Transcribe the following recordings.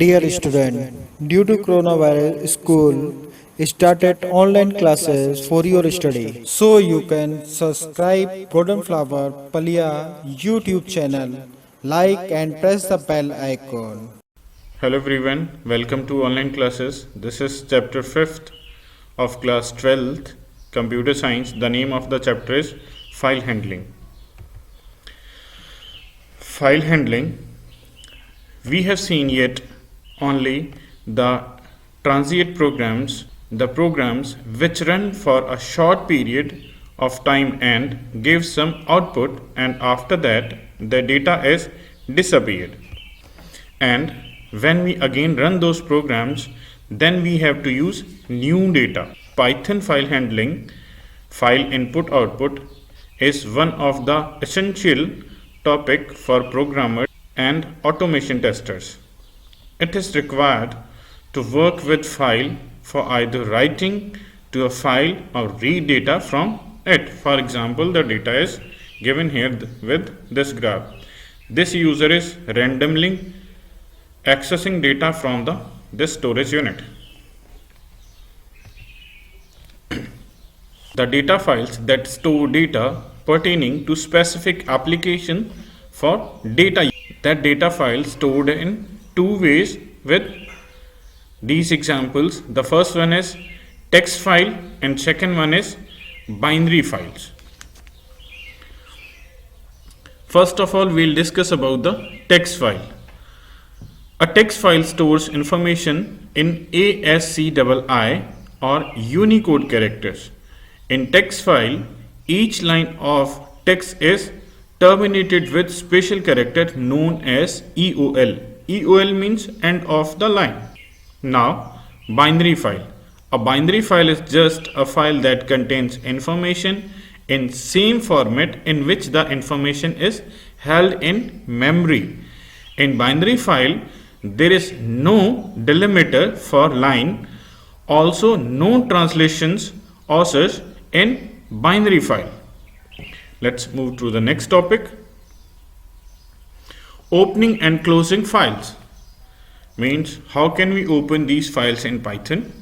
Dear student, due to coronavirus, school started online classes for your study. So you can subscribe Golden Flower Palia YouTube channel, like and press the bell icon. Hello everyone, welcome to online classes. This is chapter 5th of class 12th computer science. The name of the chapter is file handling. File handling, we have seen yet only the transient programs, the programs which run for a short period of time and give some output, and after that the data is disappeared. And when we again run those programs, then we have to use new data. Python file handling, file input output, is one of the essential topic for programmers and automation testers. It is required to work with file for either writing to a file or read data from it. For example, the data is given here with this graph. This user is randomly accessing data from this storage unit. The data files that store data pertaining to specific application for data. That data file stored in two ways with these examples. The first one is text file and second one is binary files. First of all, we'll discuss about the text file. A text file stores information in ASCII or Unicode characters. In text file, each line of text is terminated with special character known as EOL. EOL means end of the line. Now, binary file. A binary file is just a file that contains information in same format in which the information is held in memory. In binary file, there is no delimiter for line, also no translations or such in binary file. Let's move to the next topic. Opening and closing files means how can we open these files in Python.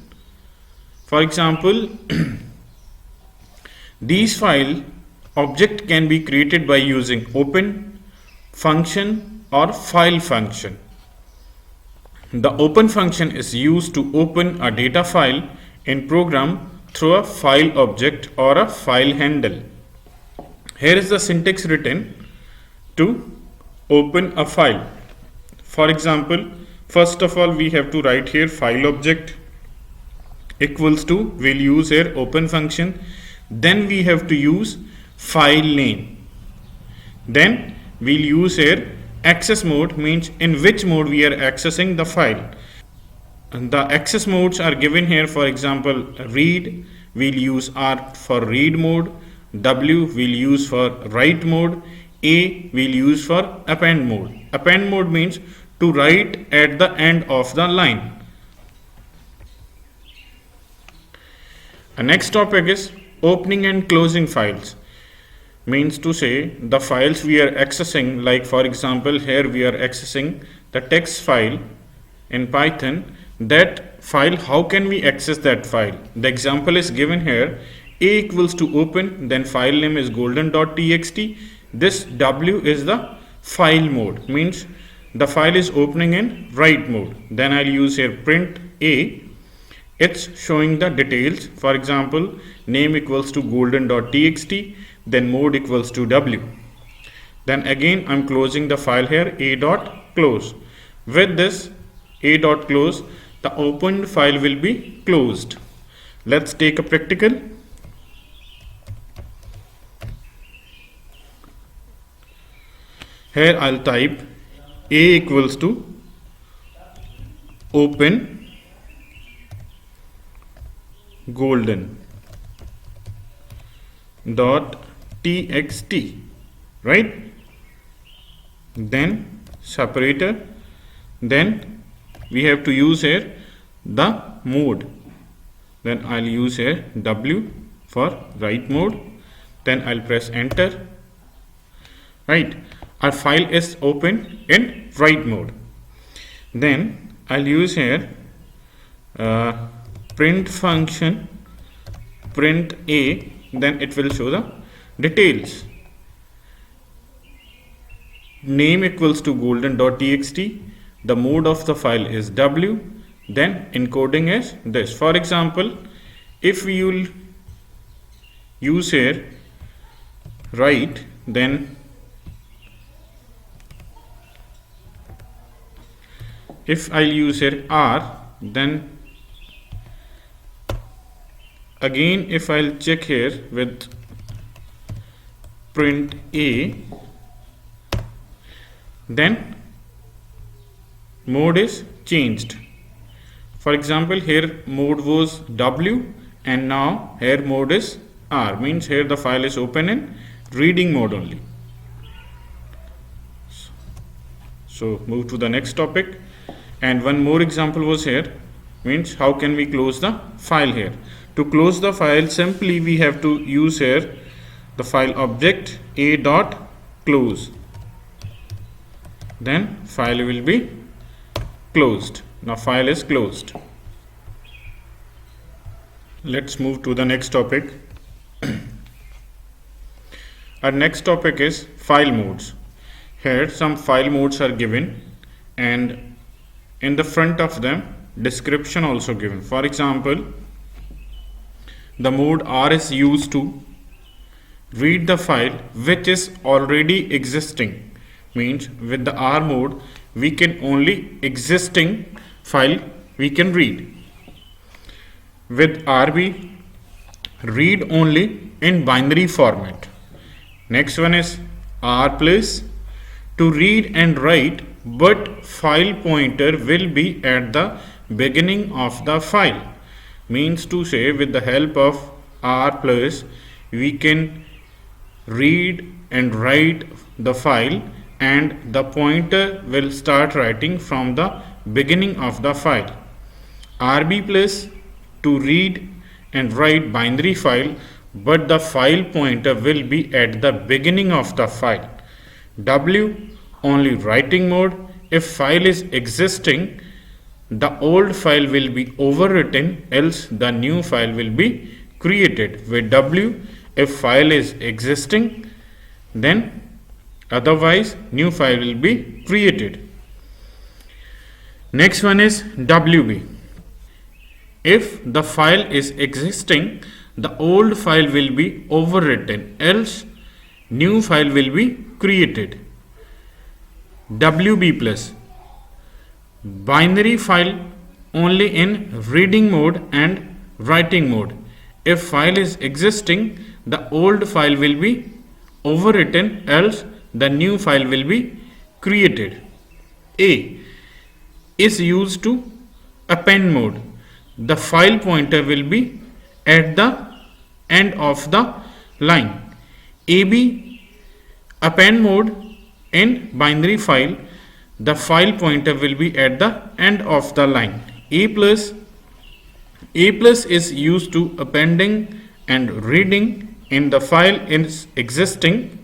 For example, these file object can be created by using open function or file function. The open function is used to open a data file in program through a file object or a file handle. Here is the syntax written to open a file. For example, first of all we have to write here file object equals to, we'll use here open function, then we have to use file name, then we'll use here access mode, means in which mode we are accessing the file. And the access modes are given here. For example, read, we'll use R for read mode, W we'll use for write mode, A we'll use for append mode. Append mode means to write at the end of the line. The next topic is opening and closing files. Means to say the files we are accessing, like for example here we are accessing the text file in Python. That file, how can we access that file? The example is given here. A equals to open, then file name is golden.txt. This W is the file mode, means the file is opening in write mode. Then I'll use here print A. It's showing the details. For example, name equals to golden.txt, then mode equals to W. Then again I'm closing the file here, a.close. With this a.close, the opened file will be closed. Let's take a practical. Here I'll type A equals to open golden dot txt, right? Then separator, then we have to use here the mode, then I'll use here W for write mode, then I'll press enter, right? Our file is open in write mode. Then I'll use here print function print A, then it will show the details. Name equals to golden.txt, the mode of the file is W, then encoding is this. For example, if we will use here write, then if I'll use here R, then again if I'll check here with print A, then mode is changed. For example, here mode was W and now here mode is R, means here the file is open in reading mode only. So move to the next topic, and one more example was here, means how can we close the file here. To close the file, simply we have to use here the file object a dot close, then file will be closed. Now file is closed. Let's move to the next topic. Our next topic is file modes. Here some file modes are given, and in the front of them description also given. For example, the mode R is used to read the file which is already existing, means with the R mode we can only existing file we can read. With RB, read only in binary format. Next one is R plus, to read and write, but file pointer will be at the beginning of the file. Means to say, with the help of R plus we can read and write the file, and the pointer will start writing from the beginning of the file. RB plus, to read and write binary file, but the file pointer will be at the beginning of the file. W, only writing mode. If file is existing, the old file will be overwritten, else the new file will be created. With W, if file is existing, then otherwise new file will be created. Next one is WB. If the file is existing, the old file will be overwritten, else new file will be created. WB plus, binary file only in reading mode and writing mode. If file is existing, the old file will be overwritten, else the new file will be created. A is used to append mode. The file pointer will be at the end of the line. AB, append mode in binary file, the file pointer will be at the end of the line. A plus is used to appending and reading in the file is existing,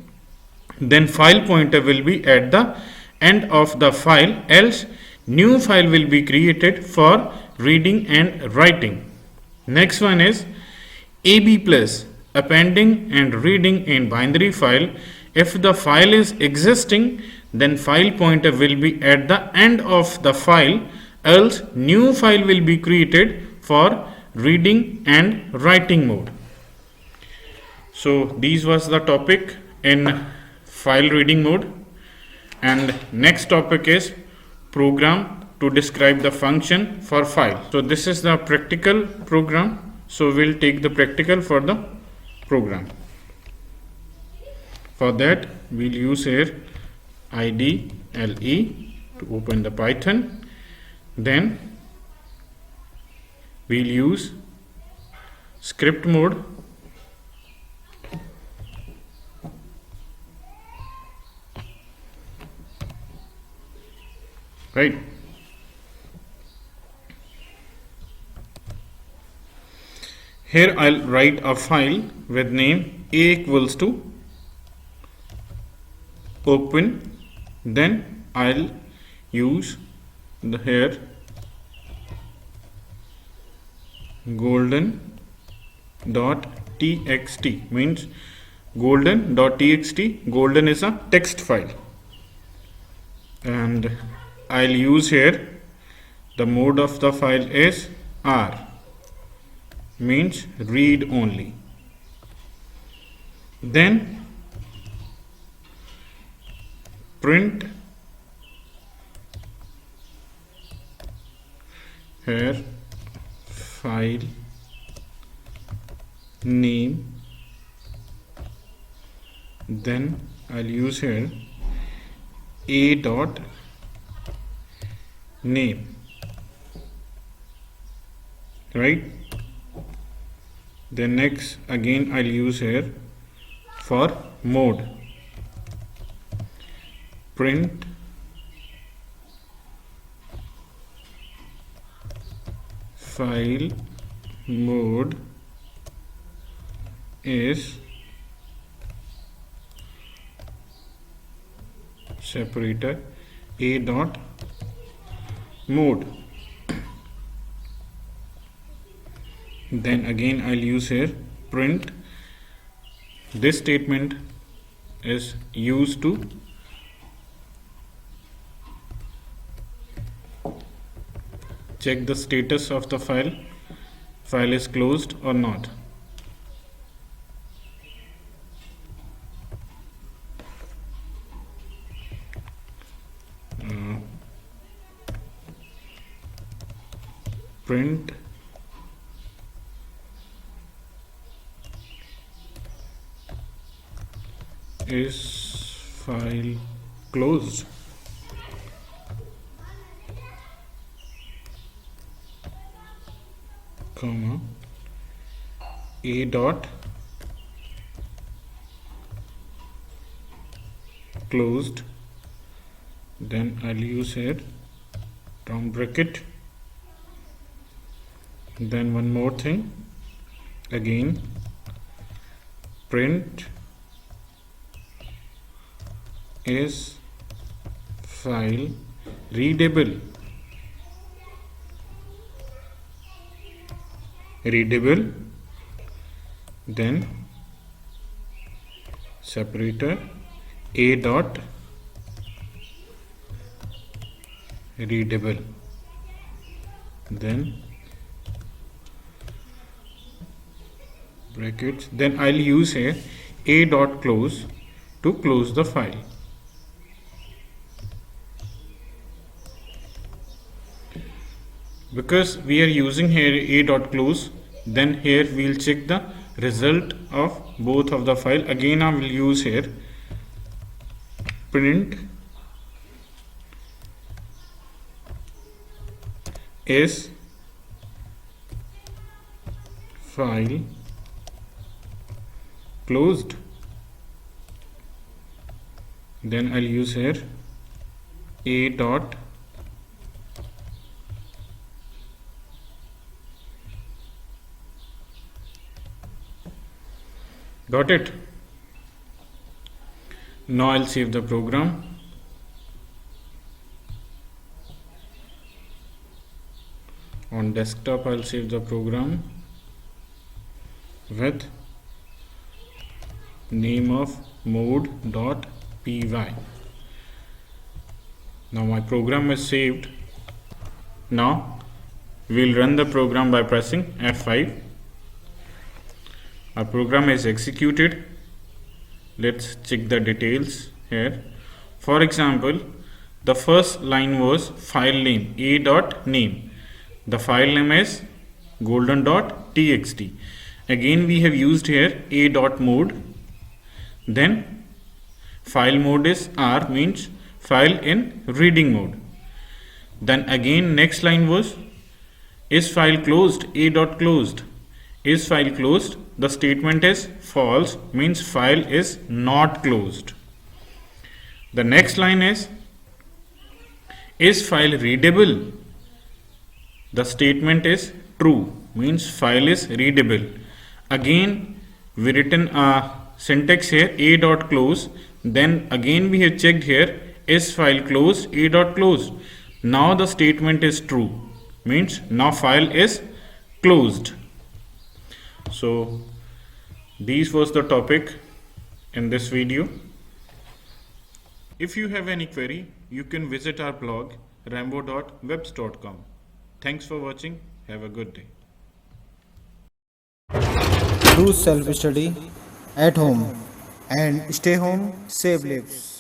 then file pointer will be at the end of the file, else new file will be created for reading and writing. Next one is AB plus, appending and reading in binary file. If the file is existing, then file pointer will be at the end of the file, else new file will be created for reading and writing mode. So these was the topic in file reading mode, and next topic is program to describe the function for file. So this is the practical program, so we'll take the practical for the program. For that we'll use here IDLE to open the Python, then we'll use script mode, right. Here I'll write a file with name a equals to open, then I'll use the here golden.txt means golden.txt. Golden is a text file, and I'll use here the mode of the file is R, means read only. Then print here file name, then I'll use here a dot name, right? Then next again I'll use here for mode, print file mode is separator a dot mode. Then again I'll use here print. This statement is used to check the status of the file is closed or not. Print is file closed. Comma a dot closed. Then I'll use here round bracket. Then one more thing, again print is file readable. Then separator a dot readable, then brackets. Then I'll use here a dot close to close the file. Because we are using here a dot close, then here we'll check the result of both of the file. Again I will use here print is file closed. Then I'll use here a dot got it. Now I'll save the program. On desktop I'll save the program with name of mode.py. Now my program is saved. Now we'll run the program by pressing F5. Our program is executed. Let's check the details here. For example, the first line was file name a.name. The file name is golden.txt. Again we have used here a.mode. Then file mode is R, means file in reading mode. Then again next line was is file closed, a.closed. Is file closed? The statement is false, means file is not closed. The next line is file readable? The statement is true, means file is readable. Again we written a syntax here a.close. Then again we have checked here is file closed, a.closed. Now the statement is true, means now file is closed. So these was the topic in this video. If you have any query, you can visit our blog rambo.webs.com. Thanks for watching. Have a good day. Do self study at home and stay home, save lives.